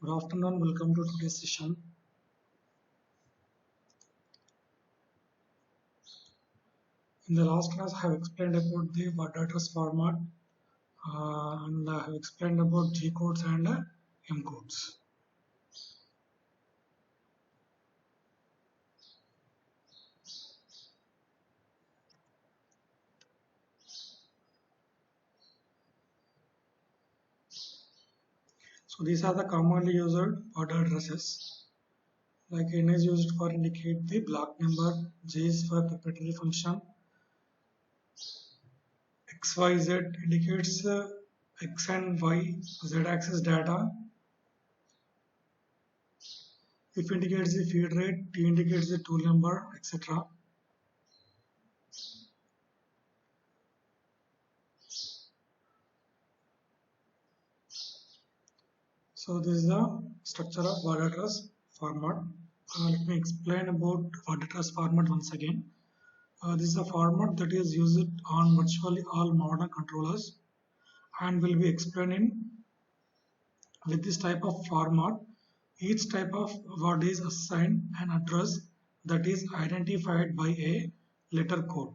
Good afternoon, welcome to today's session. In the last class, I have explained about the word address format and I have explained about G codes and M codes. So these are the commonly used word addresses. Like N is used for indicate the block number, J is for proprietary function, X, Y, Z indicates X and Y Z axis data. If indicates the feed rate, T indicates the tool number, etc. So this is the structure of word address format. Let me explain about word address format once again. This is a format that is used on virtually all modern controllers and will be explaining with this type of format. Each type of word is assigned an address that is identified by a letter code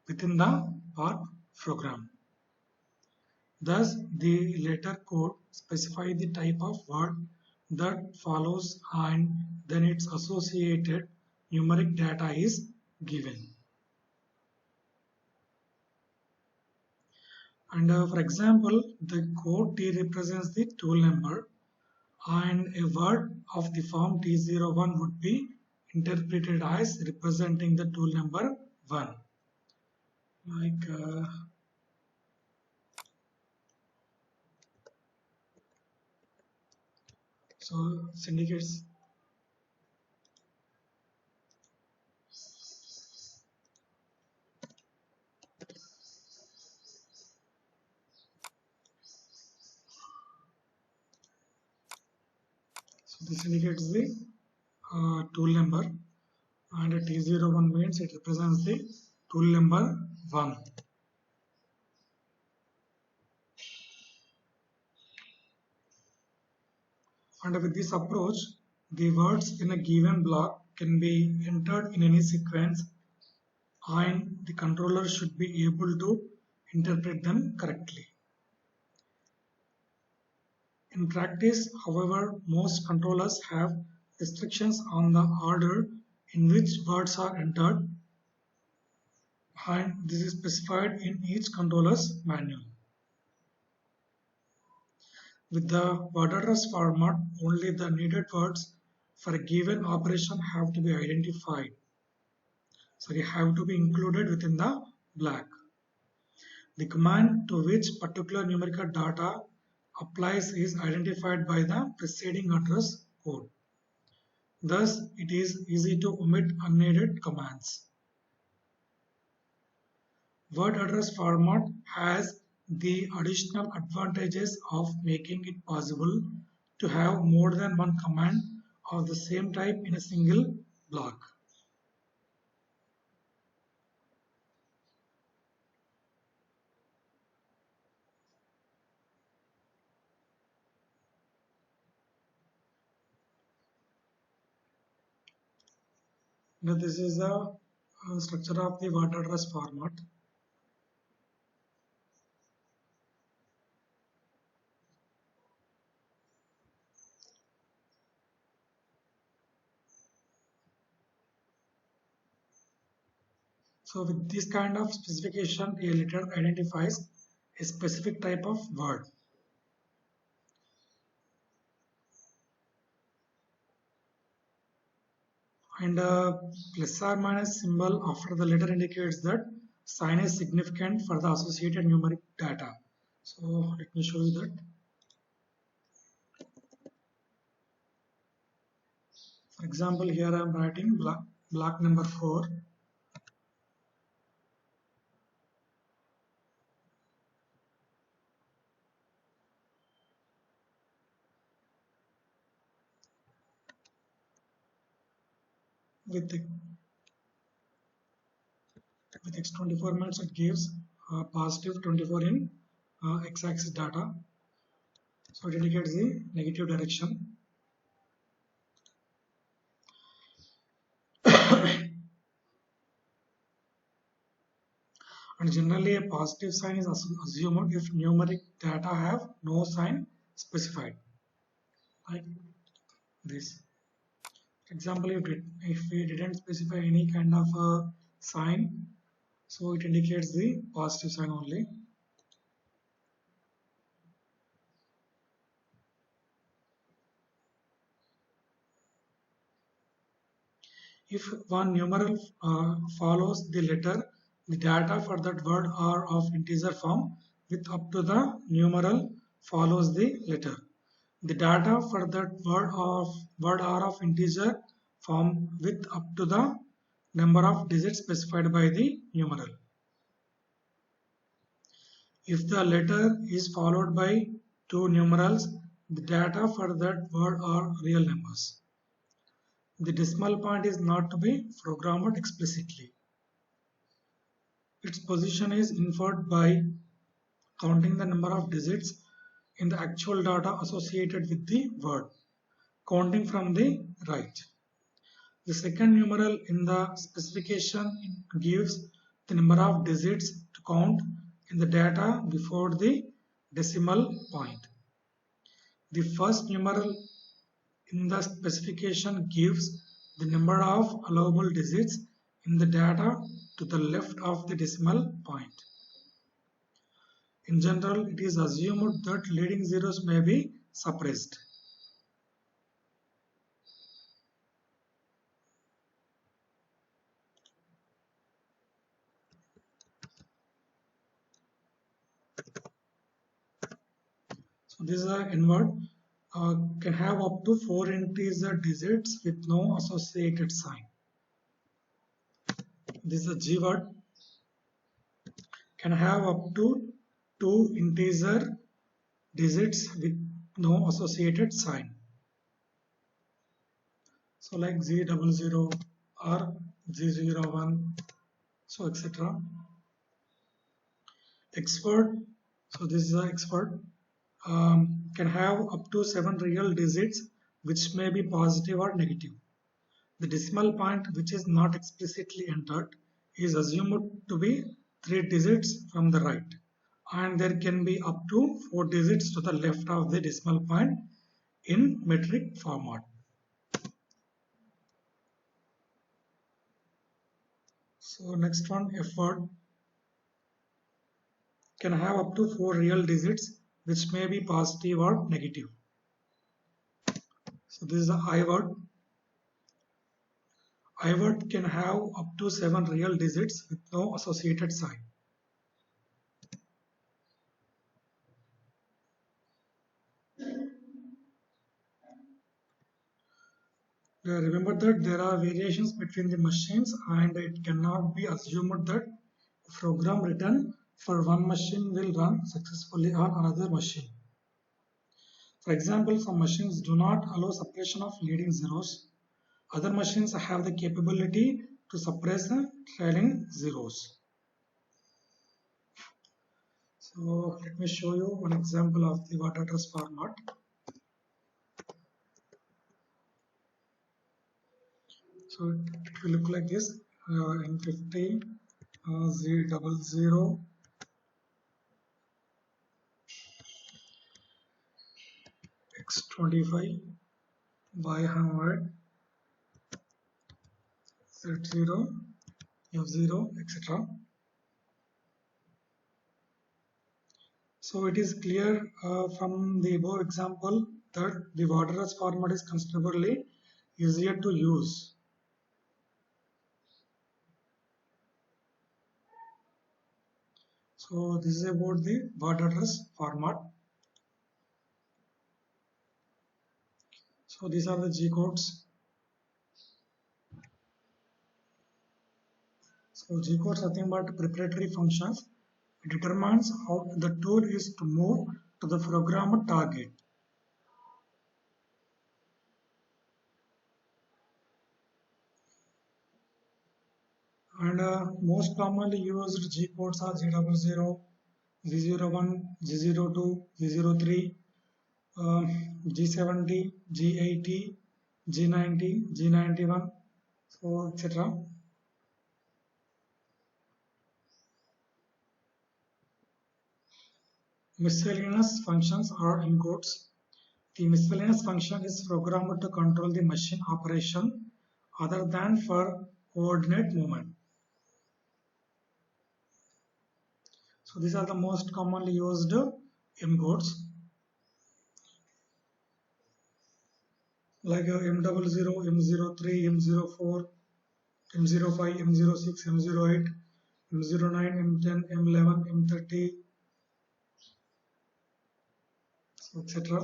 within the word program. Thus, the letter code specifies the type of word that follows and then its associated numeric data is given. And for example, the code T represents the tool number and a word of the form T01 would be interpreted as representing the tool number 1. Like so syndicates. So this indicates the tool number and a T01 means it represents the tool number 1. And with this approach, the words in a given block can be entered in any sequence and the controller should be able to interpret them correctly. In practice, however, most controllers have restrictions on the order in which words are entered and this is specified in each controller's manual. With the word address format, only the needed words for a given operation have to be identified. Sorry, have to be included within the block. The command to which particular numerical data applies is identified by the preceding address code. Thus, it is easy to omit unneeded commands. Word address format has the additional advantages of making it possible to have more than one command of the same type in a single block. Now this is the structure of the word address format. So with this kind of specification, a letter identifies a specific type of word. And plus or minus symbol after the letter indicates that sign is significant for the associated numeric data. So let me show you that. For example, here I am writing block number 4. With X24 means it gives positive 24 in x-axis data. So it indicates the negative direction. and generally a positive sign is assumed if numeric data have no sign specified, like this. For example, if we didn't specify any kind of a sign, so it indicates the positive sign only. If one numeral follows the letter, the data for that word are of integer form with up to the numeral follows the letter. The data for that word are of integer form with up to the number of digits specified by the numeral. If the letter is followed by two numerals, the data for that word are real numbers. The decimal point is not to be programmed explicitly. Its position is inferred by counting the number of digits in the actual data associated with the word, counting from the right. The second numeral in the specification gives the number of digits to count in the data before the decimal point. The first numeral in the specification gives the number of allowable digits in the data to the left of the decimal point. In general, it is assumed that leading zeros may be suppressed. So this is an n-word can have up to 4 integer digits with no associated sign. This is a G-word can have up to 2 integer digits with no associated sign. So like Z00 or Z01, so etc. X-word, so this is a X-word, can have up to 7 real digits which may be positive or negative. The decimal point which is not explicitly entered is assumed to be 3 digits from the right, and there can be up to 4 digits to the left of the decimal point in metric format. So next one, F-word can have up to 4 real digits which may be positive or negative. So this is the I-word. I-word can have up to 7 real digits with no associated sign. Remember that there are variations between the machines and it cannot be assumed that a program written for one machine will run successfully on another machine. For example, some machines do not allow suppression of leading zeros. Other machines have the capability to suppress the trailing zeros. So let me show you one example of the word address format. So it will look like this: N50, Z00, X25, Y100, Z0, F0, etc. So it is clear from the above example that the word address format is considerably easier to use. So this is about the word address format. So these are the G codes. So G codes are nothing but preparatory functions. It determines how the tool is to move to the programmed target. And most commonly used G codes are Z00, Z01, Z02, Z03, G70, G80, G90, G91, so etc. Miscellaneous functions are in quotes. The miscellaneous function is programmed to control the machine operation other than for coordinate movement. So these are the most commonly used inputs like M00, M03, M04, M05, M06, M08, M09, M10, M11, M30, etc.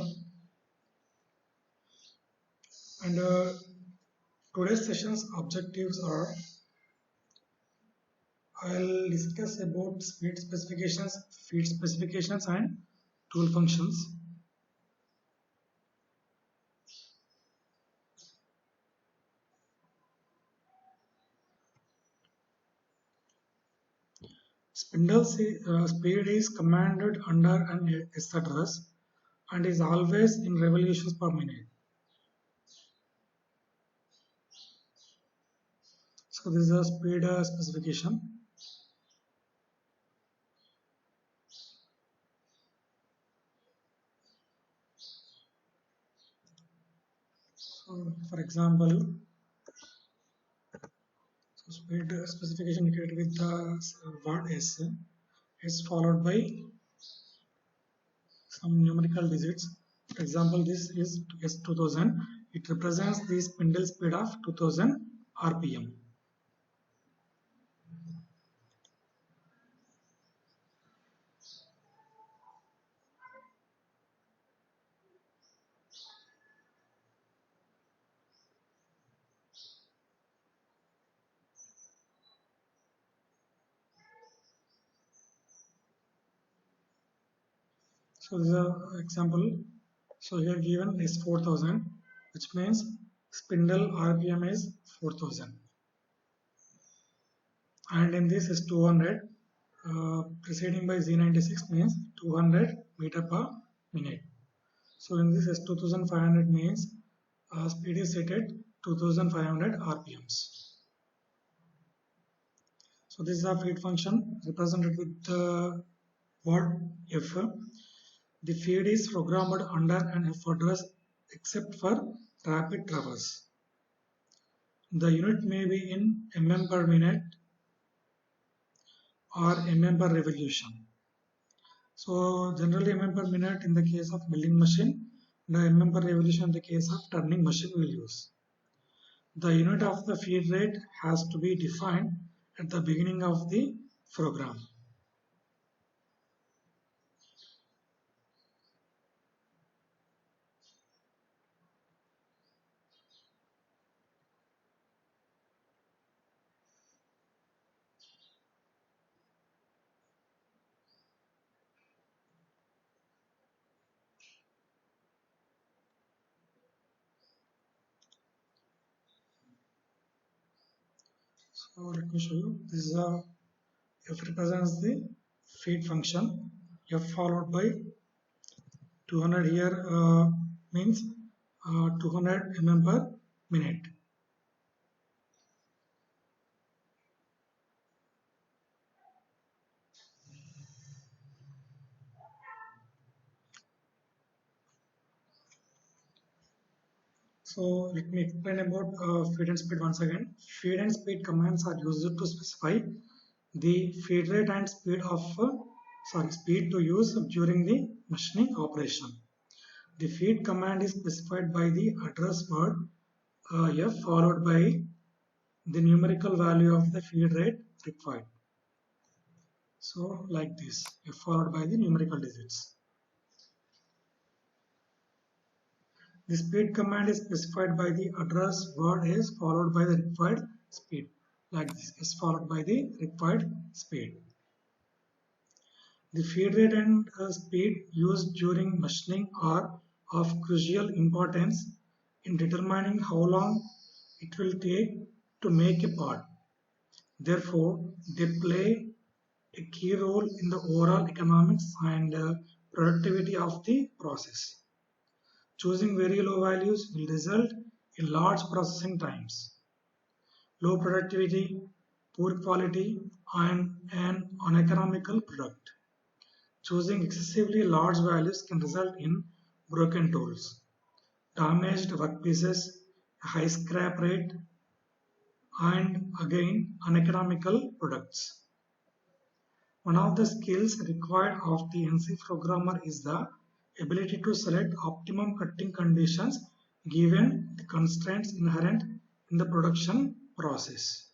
And today's session's objectives are I'll discuss about feed specifications and tool functions. Spindle speed is commanded under an S address and is always in revolutions per minute. So this is a speed specification. So for example, so speed specification indicated with the word S is followed by some numerical digits. For example, this is S2000. It represents the spindle speed of 2000 RPM. So this is an example. So here given is 4000, which means spindle RPM is 4000. And in this is 200, preceding by Z96 means 200 meter per minute. So in this is 2500 means speed is set at 2500 RPMs. So this is a feed function represented with the word F. The feed is programmed under an F address except for rapid traverse. The unit may be in mm per minute or mm per revolution. So generally mm per minute in the case of milling machine, the mm per revolution in the case of turning machine will use. The unit of the feed rate has to be defined at the beginning of the program. So let me show you. This is a F represents the feed function. F followed by 200 here means 200 mm per minute. So let me explain about feed and speed once again. Feed and speed commands are used to specify the feed rate and speed of speed to use during the machining operation. The feed command is specified by the address word F followed by the numerical value of the feed rate required. So like this, F followed by the numerical digits. The speed command is specified by the address word is followed by the required speed. Like this is followed by the required speed. The feed rate and speed used during machining are of crucial importance in determining how long it will take to make a part. Therefore, they play a key role in the overall economics and productivity of the process. Choosing very low values will result in large processing times, low productivity, poor quality, and an uneconomical product. Choosing excessively large values can result in broken tools, damaged workpieces, a high scrap rate, and again uneconomical products. One of the skills required of the NC programmer is the ability to select optimum cutting conditions given the constraints inherent in the production process.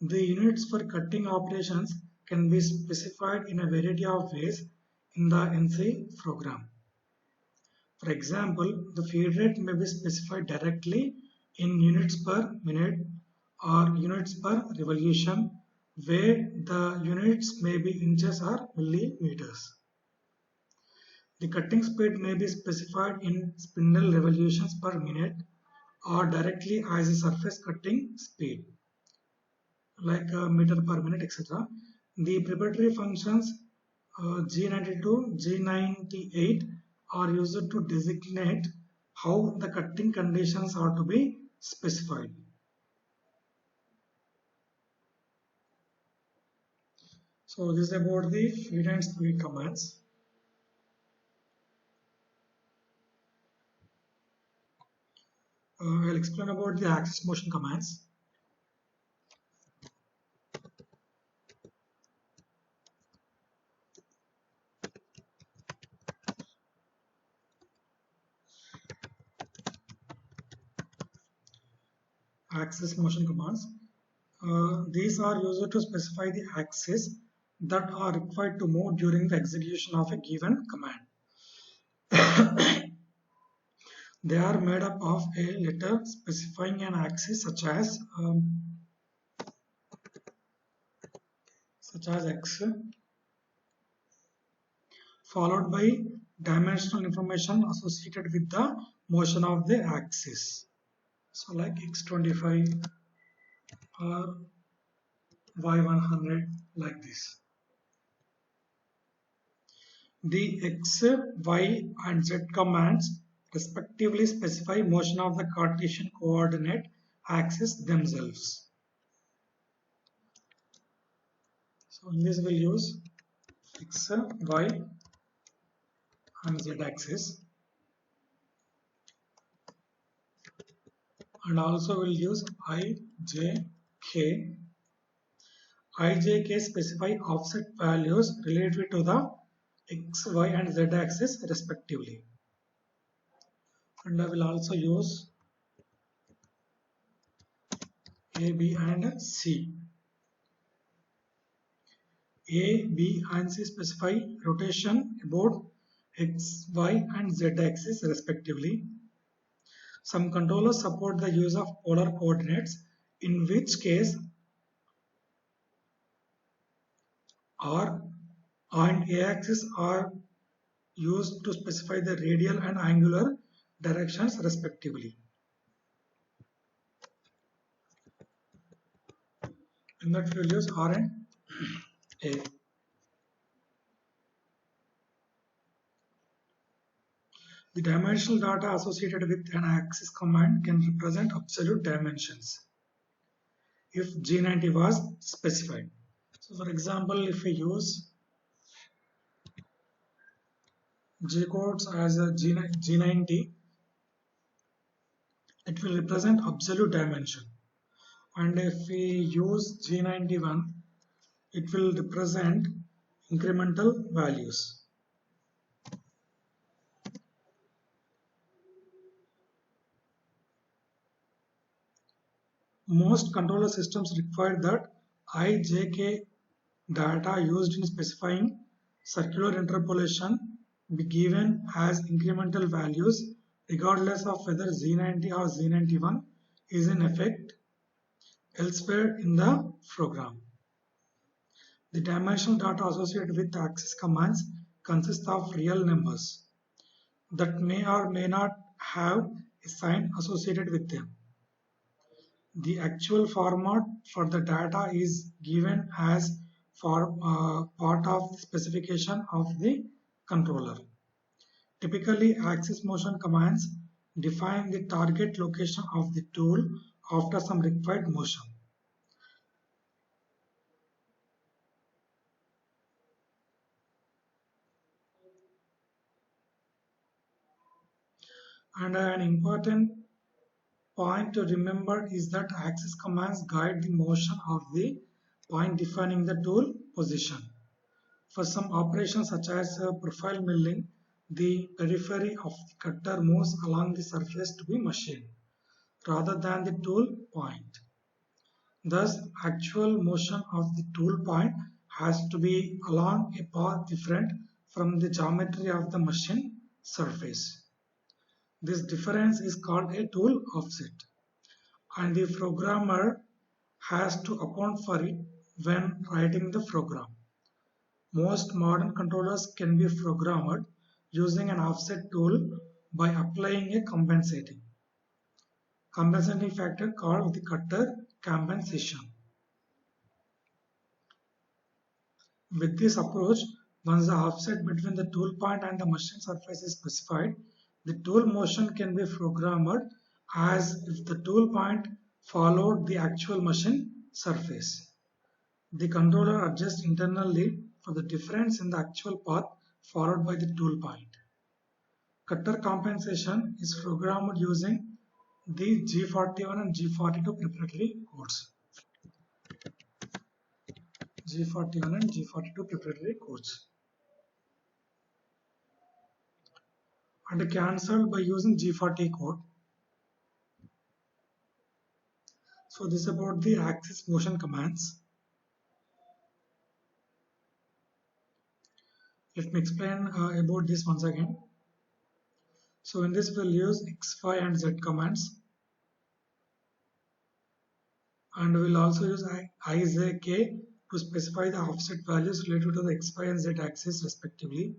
The units for cutting operations can be specified in a variety of ways in the NC program. For example, the feed rate may be specified directly in units per minute or units per revolution, where the units may be inches or millimeters. The cutting speed may be specified in spindle revolutions per minute or directly as a surface cutting speed, like meter per minute, etc. The preparatory functions G92, G98 are used to designate how the cutting conditions are to be specified. So this is about the feed and speed commands. I'll explain about the axis motion commands. Axis motion commands. These are used to specify the axes that are required to move during the execution of a given command. They are made up of a letter specifying an axis such as x, followed by dimensional information associated with the motion of the axis. So like x25 or y100, like this. The x, y and z commands respectively specify motion of the Cartesian coordinate axis themselves. So in this we'll use x, y and z axis, and also we'll use I, J, K. I, J, K specify offset values related to the x, y and z axis respectively. And I will also use A, B and C. A, B and C specify rotation about x, y and z axis respectively. Some controllers support the use of polar coordinates, in which case R and A axis are used to specify the radial and angular directions respectively. In that we will use R and A. The dimensional data associated with an axis command can represent absolute dimensions if G90 was specified. So for example, if we use G codes as a G90, it will represent absolute dimension. And if we use G91, it will represent incremental values. Most controller systems require that IJK data used in specifying circular interpolation be given as incremental values regardless of whether Z90 or Z91 is in effect elsewhere in the program. The dimensional data associated with axis commands consist of real numbers that may or may not have a sign associated with them. The actual format for the data is given as part of the specification of the controller. Typically, axis motion commands define the target location of the tool after some required motion. And an important point to remember is that axis commands guide the motion of the point defining the tool position. For some operations such as profile milling, the periphery of the cutter moves along the surface to be machined rather than the tool point. Thus, actual motion of the tool point has to be along a path different from the geometry of the machine surface. This difference is called a tool offset, and the programmer has to account for it when writing the program. Most modern controllers can be programmed using an offset tool by applying a compensating factor called the cutter compensation. With this approach, once the offset between the tool point and the machine surface is specified, the tool motion can be programmed as if the tool point followed the actual machine surface. The controller adjusts internally for the difference in the actual path followed by the tool point. Cutter compensation is programmed using the G41 and G42 preparatory codes. G41 and G42 preparatory codes. And cancelled by using G40 code. So this is about the axis motion commands. Let me explain about this once again. So in this we'll use X, Y and Z commands. And we'll also use I, J, K to specify the offset values related to the X, Y and Z axis respectively.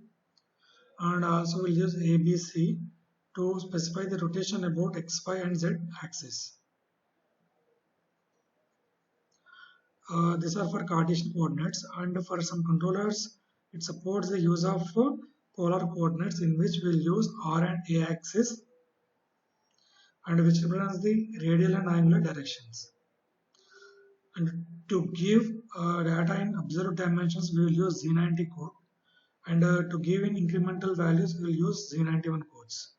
And also we'll use A, B, C to specify the rotation about X, Y and Z axis. These are for Cartesian coordinates, and for some controllers it supports the use of polar coordinates, in which we'll use R and A axis, and which represents the radial and angular directions. And to give data in absolute dimensions, we will use Z90 code, and to give in incremental values, we will use Z91 codes.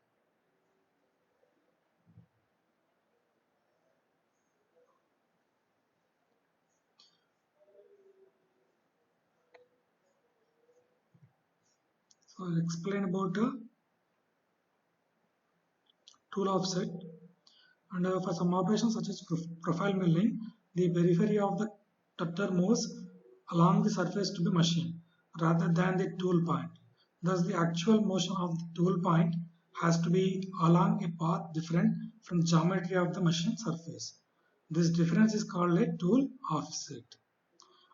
So I'll explain about tool offset. And for some operations such as profile milling, the periphery of the cutter moves along the surface to be machined rather than the tool point. Thus, the actual motion of the tool point has to be along a path different from the geometry of the machine surface. This difference is called a tool offset,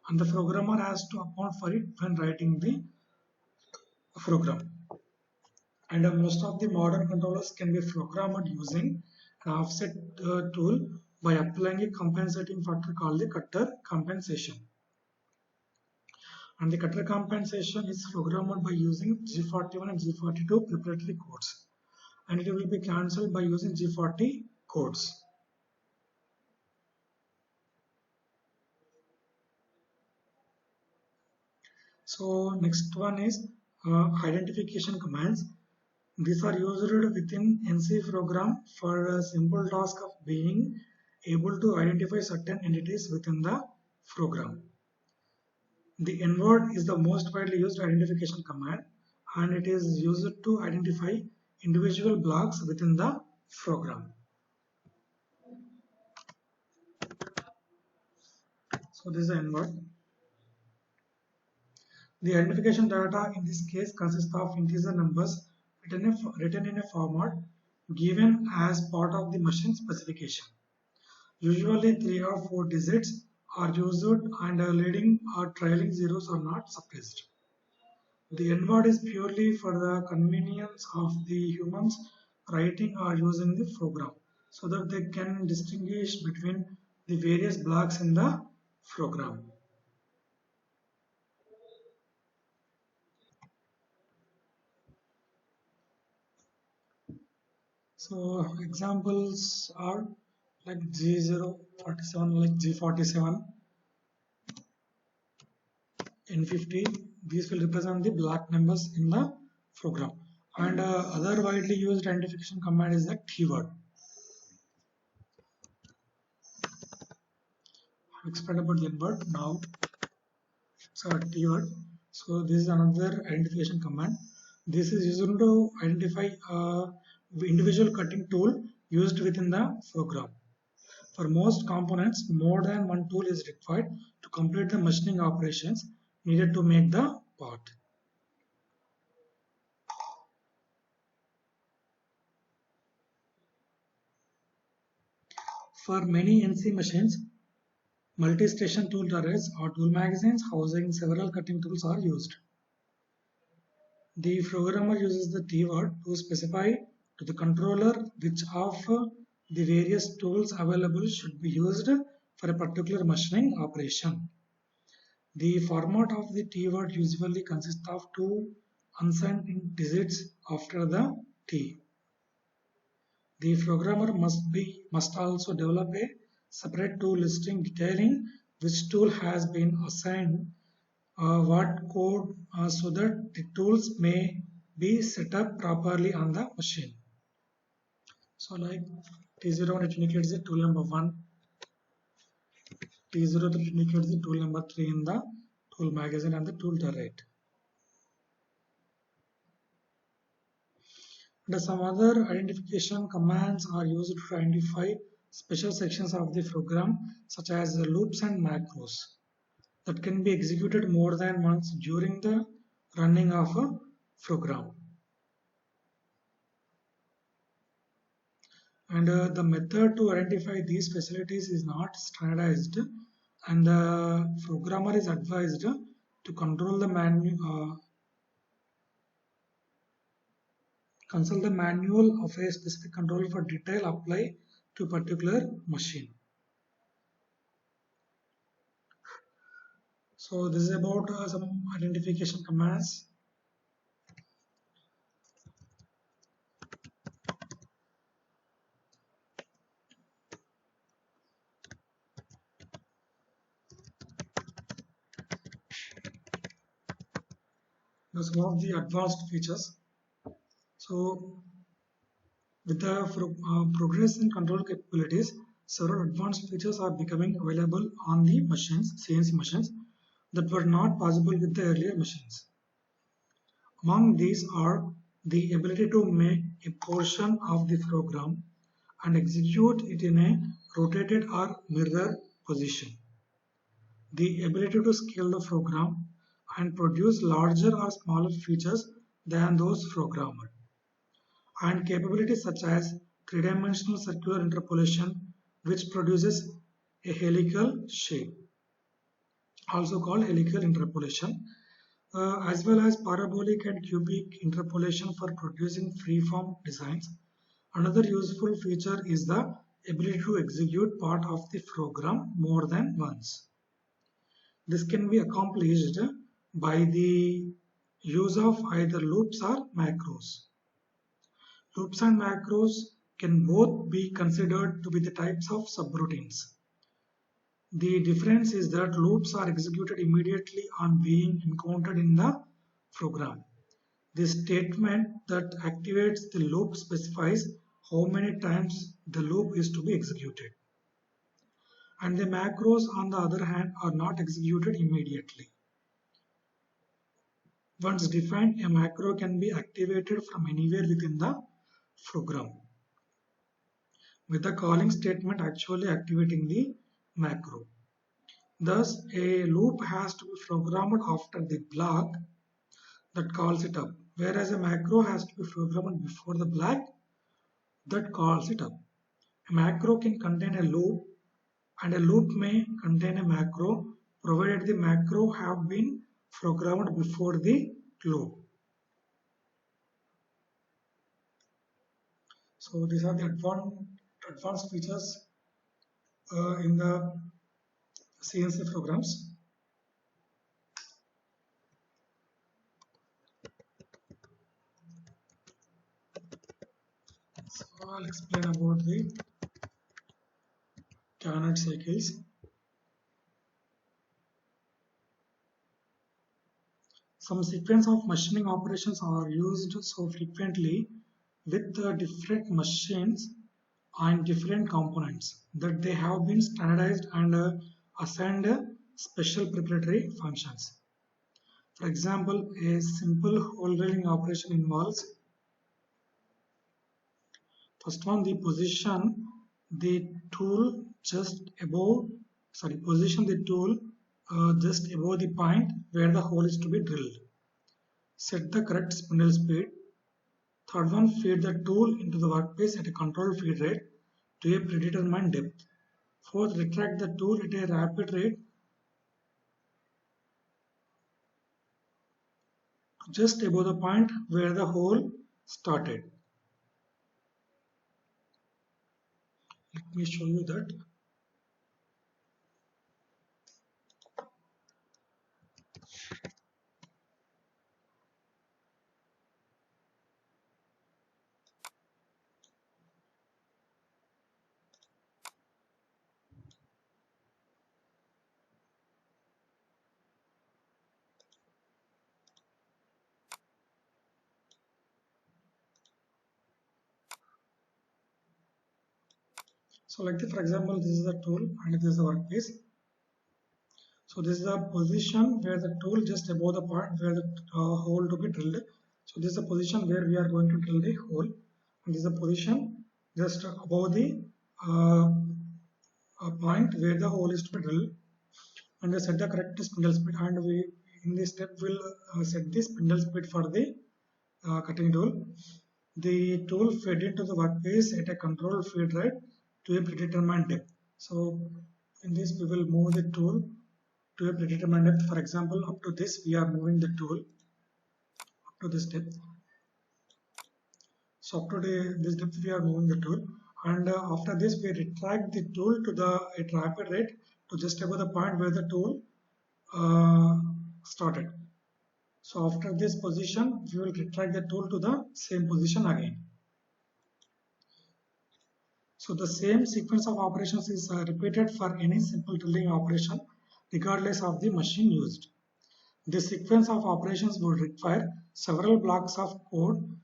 and the programmer has to account for it when writing the program. And most of the modern controllers can be programmed using an offset tool by applying a compensating factor called the cutter compensation. And the cutter compensation is programmed by using G41 and G42 preparatory codes, and it will be cancelled by using G40 codes. So next one is identification commands. These are used within NC program for a simple task of being able to identify certain entities within the program. The N-word is the most widely used identification command, and it is used to identify individual blocks within the program. So this is the N-word. The identification data in this case consists of integer numbers written in a format given as part of the machine specification. Usually 3 or 4 digits are used, and leading or trailing zeros are not suppressed. The N-word is purely for the convenience of the humans writing or using the program, so that they can distinguish between the various blocks in the program. So examples are like G047, like G47, N50. These will represent the block numbers in the program. And other widely used identification command is the keyword. I've explained about the word now. So keyword. So this is another identification command. This is used to identify individual cutting tool used within the program. For most components, more than one tool is required to complete the machining operations needed to make the part. For many NC machines, multi-station tool turrets or tool magazines housing several cutting tools are used. The programmer uses the keyword to specify to the controller which of the various tools available should be used for a particular machining operation. The format of the keyword usually consists of two unsigned digits after the T. The programmer must also develop a separate tool listing detailing which tool has been assigned what code so that the tools may be set up properly on the machine. So like T0 it indicates the tool number 1, T0 that indicates the tool number 3 in the tool magazine and the tool turret. And some other identification commands are used to identify special sections of the program such as the loops and macros that can be executed more than once during the running of a program. And the method to identify these facilities is not standardized, and the programmer is advised to consult the manual of a specific control for detail apply to a particular machine. So this is about some identification commands. Now some of the advanced features. So with the progress in control capabilities, several advanced features are becoming available on the machines, CNC machines, that were not possible with the earlier machines. Among these are the ability to make a portion of the program and execute it in a rotated or mirror position, the ability to scale the program and produce larger or smaller features than those programmed, and capabilities such as three-dimensional circular interpolation, which produces a helical shape, also called helical interpolation, as well as parabolic and cubic interpolation for producing freeform designs. Another useful feature is the ability to execute part of the program more than once. This can be accomplished by the use of either loops or macros. Loops and macros can both be considered to be the types of subroutines. The difference is that loops are executed immediately on being encountered in the program. The statement that activates the loop specifies how many times the loop is to be executed. And the macros, on the other hand, are not executed immediately. Once defined, a macro can be activated from anywhere within the program, with the calling statement actually activating the macro. Thus, a loop has to be programmed after the block that calls it up, whereas a macro has to be programmed before the block that calls it up. A macro can contain a loop, and a loop may contain a macro, provided the macro have been programmed before the loop. So these are the advanced features in the CNC programs. So I'll explain about the Carnot cycles. Some sequence of machining operations are used so frequently with different machines and different components that they have been standardized and assigned special preparatory functions. For example, a simple hole drilling operation involves first one the the tool just above position the tool just above the point where the hole is to be drilled. Set the correct spindle speed. Third one, feed the tool into the workpiece at a controlled feed rate to a predetermined depth. Fourth, retract the tool at a rapid rate just above the point where the hole started. Let me show you that. So like for example, this is the tool and this is the workpiece. So this is the position where the tool just above the point where the hole to be drilled. So this is the position where we are going to drill the hole, and this is the position just above the uh, point where the hole is to be drilled. And we set the correct spindle speed, and we in this step will set the spindle speed for the cutting tool. The tool fed into the workpiece at a controlled feed rate to a predetermined depth. So in this we will move the tool to a predetermined depth. For example, up to this we are moving the tool up to this depth. So up to this depth we are moving the tool, and after this we retract the tool to the at rapid rate to just above the point where the tool started. So after this position we will retract the tool to the same position again. So the same sequence of operations is repeated for any simple drilling operation regardless of the machine used. This sequence of operations would require several blocks of code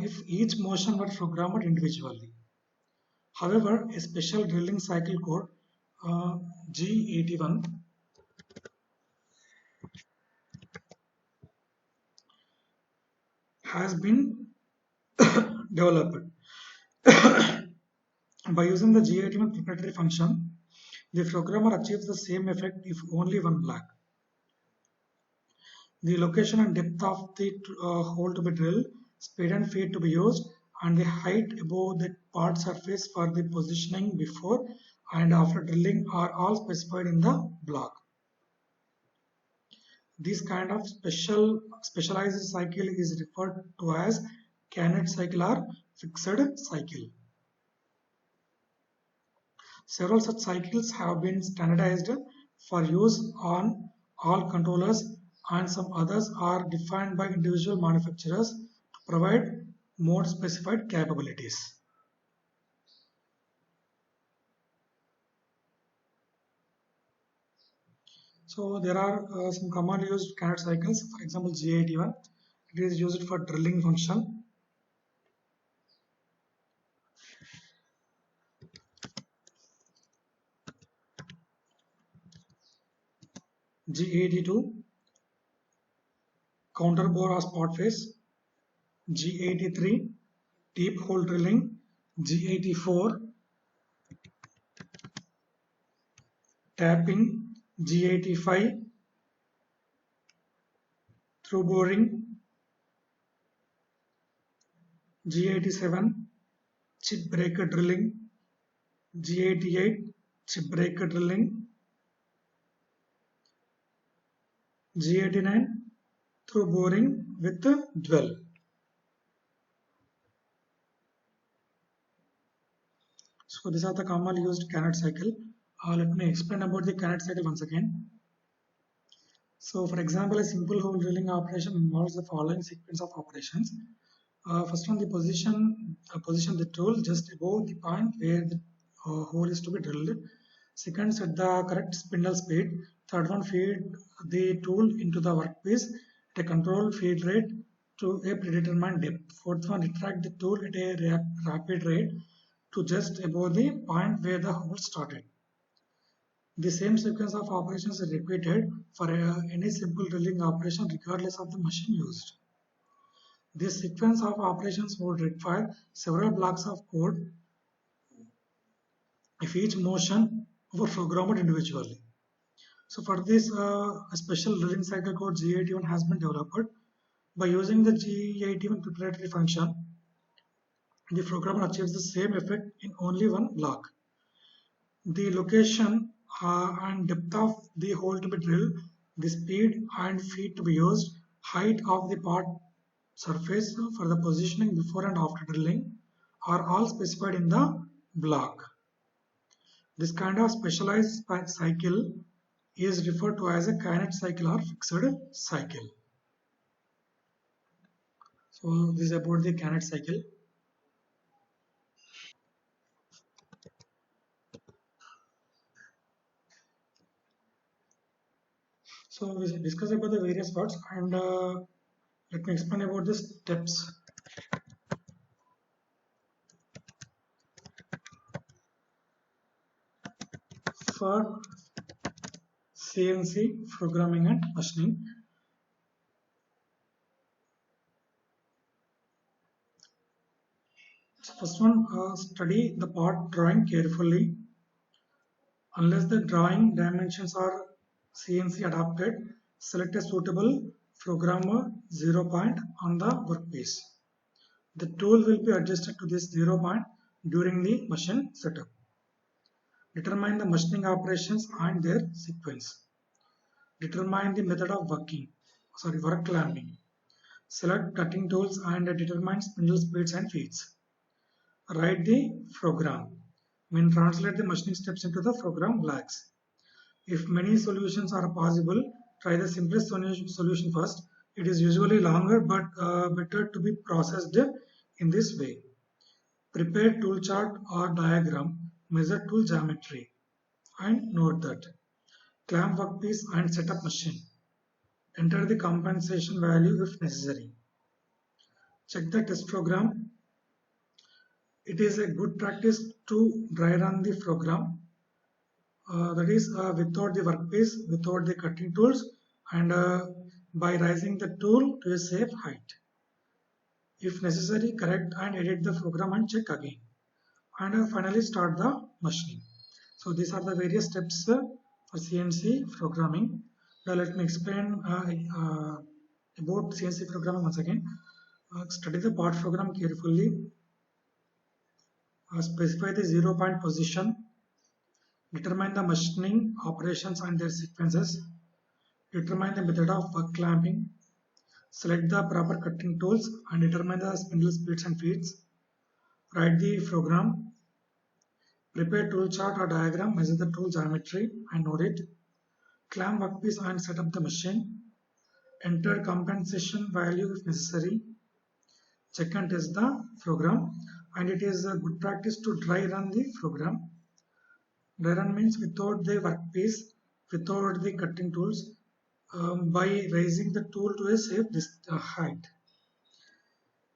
if each motion were programmed individually. However, a special drilling cycle code G81 has been developed. By using the G81 preparatory function, the programmer achieves the same effect if only one block. The location and depth of the hole to be drilled, speed and feed to be used, and the height above the part surface for the positioning before and after drilling are all specified in the block. This kind of specialized cycle is referred to as Cannet cycle or fixed cycle. Several such cycles have been standardized for use on all controllers, and some others are defined by individual manufacturers to provide more specified capabilities. So there are some commonly used Cannet cycles. For example, G81, it is used for drilling function. G82, counter bore or spot face. G83, deep hole drilling. G84, tapping. G85, through boring. G87, chip breaker drilling. G88, chip breaker drilling. G89, through boring with dwell. So these are the commonly used Cannet cycle. Let me explain about the Cannet cycle once again. So for example, a simple hole drilling operation involves the following sequence of operations. First one, position the tool just above the point where the hole is to be drilled. Second, set the correct spindle speed. Third one, feed the tool into the workpiece at a controlled feed rate to a predetermined depth. Fourth one, retract the tool at a rapid rate to just above the point where the hole started. The same sequence of operations is repeated for any simple drilling operation regardless of the machine used. This sequence of operations would require several blocks of code if each motion were programmed individually. So for this, a special drilling cycle code G81 has been developed. By using the G81 preparatory function, the programmer achieves the same effect in only one block. The location and depth of the hole to be drilled, the speed and feet to be used, height of the part surface for the positioning before and after drilling are all specified in the block. This kind of specialized cycle is referred to as a kinet cycle or fixed cycle. So this is about the kinet cycle. So we discuss about the various parts and let me explain about the steps. For CNC programming and machining, so first one, study the part drawing carefully. Unless the drawing dimensions are CNC adapted, select a suitable programmer 0 point on the workpiece. The tool will be adjusted to this 0 point during the machine setup. Determine the machining operations and their sequence. Determine the method of work clamping. Select cutting tools and determine spindle speeds and feeds. Write the program. When translate the machining steps into the program blocks. If many solutions are possible, try the simplest solution first. It is usually longer but better to be processed in this way. Prepare tool chart or diagram, measure tool geometry, and note that. Clamp workpiece and setup machine. Enter the compensation value if necessary. Check the test program. It is a good practice to dry run the program. That is without the workpiece, without the cutting tools, and by raising the tool to a safe height. If necessary, correct and edit the program and check again. And finally start the machining. So these are the various steps for CNC programming. Now let me explain about CNC programming once again. Study the part program carefully. Specify the 0 point position. Determine the machining operations and their sequences. Determine the method of work clamping. Select the proper cutting tools and determine the spindle speeds and feeds. Write the program. Prepare tool chart or diagram, measure the tool geometry and note it. Clamp workpiece and set up the machine. Enter compensation value if necessary. Check and test the program. And it is a good practice to dry run the program. Dry run means without the workpiece, without the cutting tools, by raising the tool to a safe height.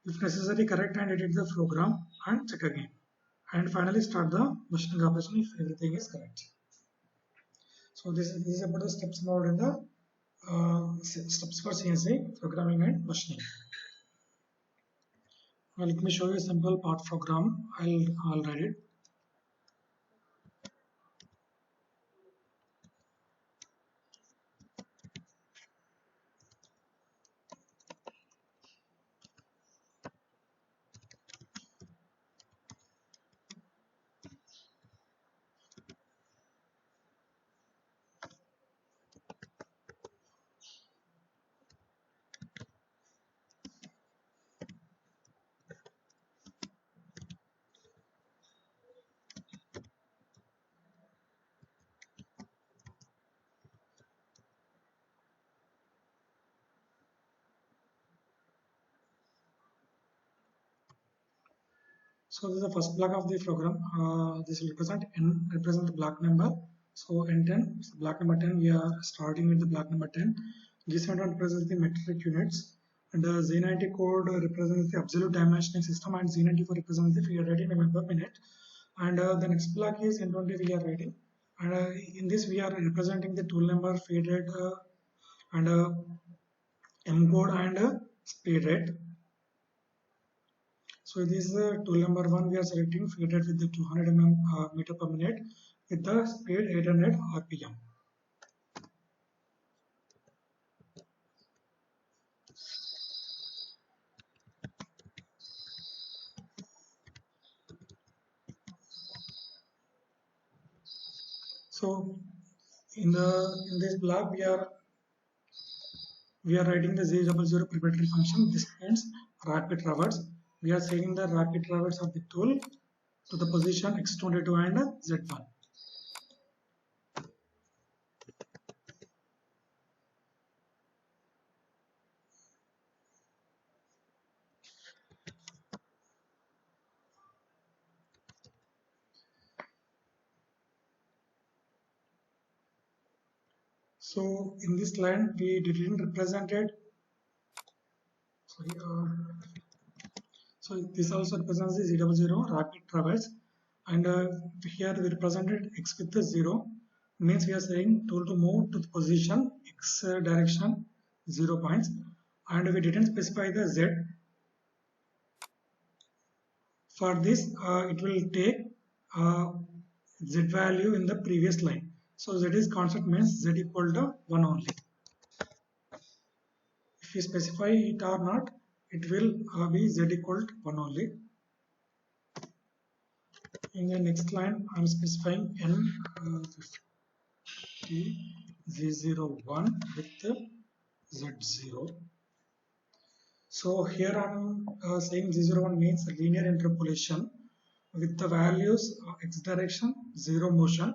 If necessary, correct and edit the program and check again. And finally start the machining operation if everything is correct. So this is about the steps involved in the steps for CNC programming and machining. Now let me show you a simple part program. I'll write it. So this is the first block of the program. This will represent the block number. So N10, so block number 10. We are starting with the block number 10. G71 represents the metric units, and Z90 code represents the absolute dimensioning system, and Z94 represents the feed rate in mm per minute. And the next block is N20 we are writing, and in this we are representing the tool number, feed rate, and M code and speed rate. So this is tool number 1. We are selecting feed rate with the 200 meter per minute with the speed 800 rpm. So in this block we are writing the Z00 preparatory function. This means rapid traverse. We are saying the rapid traverse of the tool to the position x22 and z1. So in this line we didn't represent it. Sorry, so this also represents the Z00 rapid traverse, and here we represented x with the 0, means we are saying tool to move to the position x direction 0 points, and we didn't specify the z. For this it will take z value in the previous line. So z is constant, means z equal to 1 only. If you specify it or not, it will be z equal to 1 only. In the next line, I am specifying N50 Z01 with Z0. So here I am saying Z01 means linear interpolation with the values x direction, 0 motion,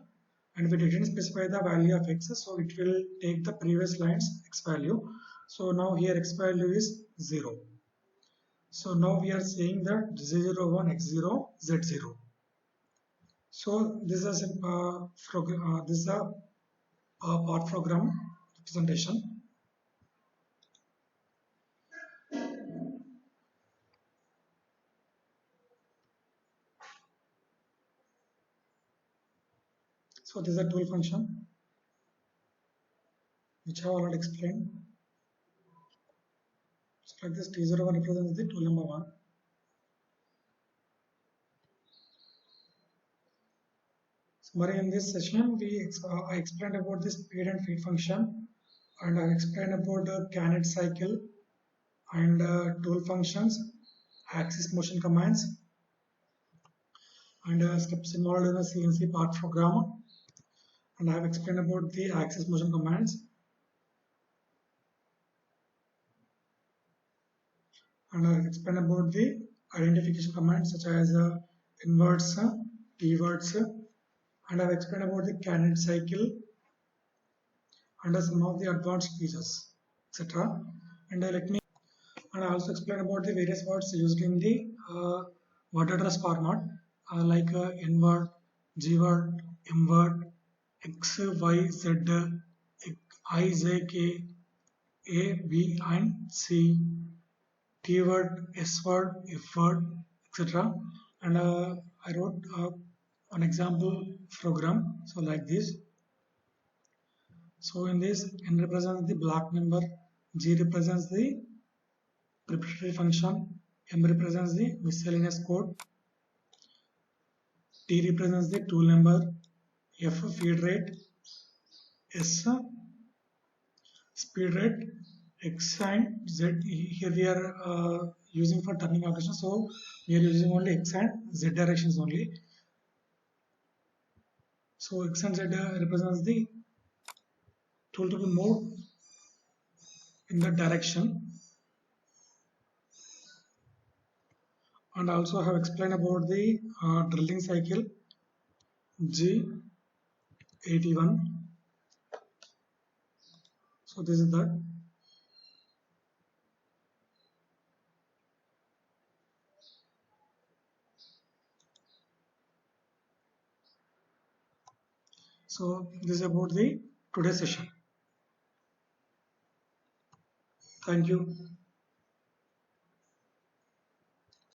and we didn't specify the value of x, so it will take the previous line's x value. So now here x value is 0. So now we are saying that Z01, x0, Z0. So this is a part program representation. So this is a tool function which I have already explained. So like this T01 represents the tool number 1. Summary, in this session I explained about the speed and feed function, and I explained about the Canet cycle and tool functions, axis motion commands, and steps involved in the CNC part program, and I have explained about the axis motion commands, and I have explained about the identification commands such as inverts, keywords, and I have explained about the Canet cycle and some of the advanced features, etc. And I also explain about the various words used in the word address format, like n-word, g-word, m-word, x, y, z, I, j, k, a, b, and c, t-word, s-word, f-word, etc. And I wrote an example program, so like this. So in this, n represents the block number, g represents the preparatory function, M represents the miscellaneous code, T represents the tool number, F feed rate, S speed rate, X and Z. Here we are using for turning operation, so we are using only X and Z directions only. So X and Z represents the tool to be moved in the direction. And also have explained about the drilling cycle G81. So this is that. So this is about the today's session. Thank you.